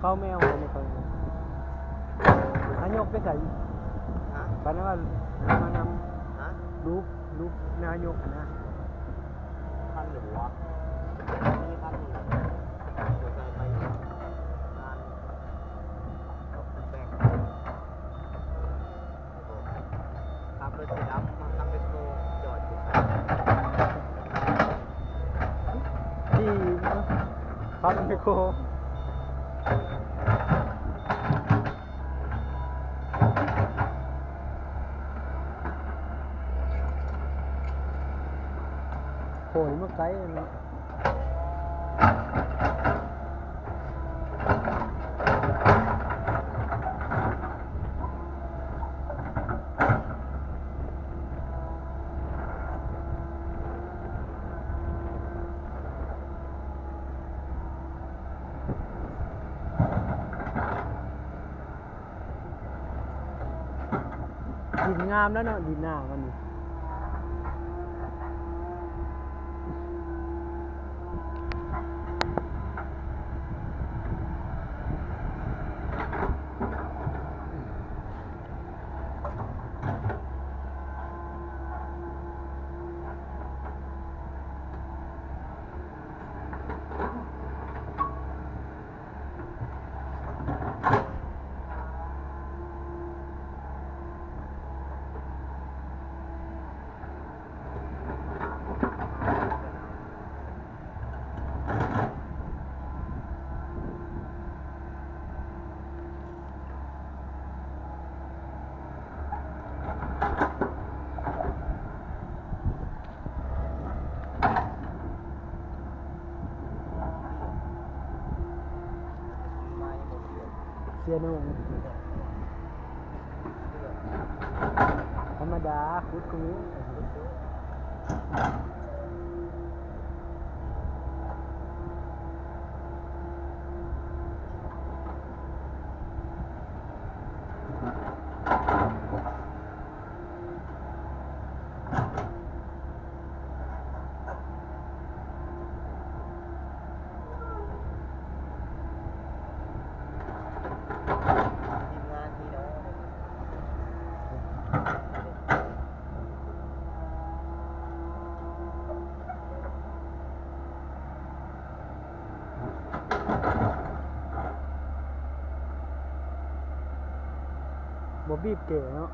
เขาแมวอะไรเขานายกไปใส่บ้านนั้นว่านำรูปนายกนะท่านหรือวะนี่ท่านนี่เดี๋ยวไปงานแบ่งขับรถสีดำมาทำเป็นโกจอดอยู่ที่ฟันไมโครโหยเมื่อไกลเนาะดินงามแล้วเนาะดินหน้ามันนี่เสียนุ่งธรรมดาคุดคุยบ่บีบเก๋เนาะ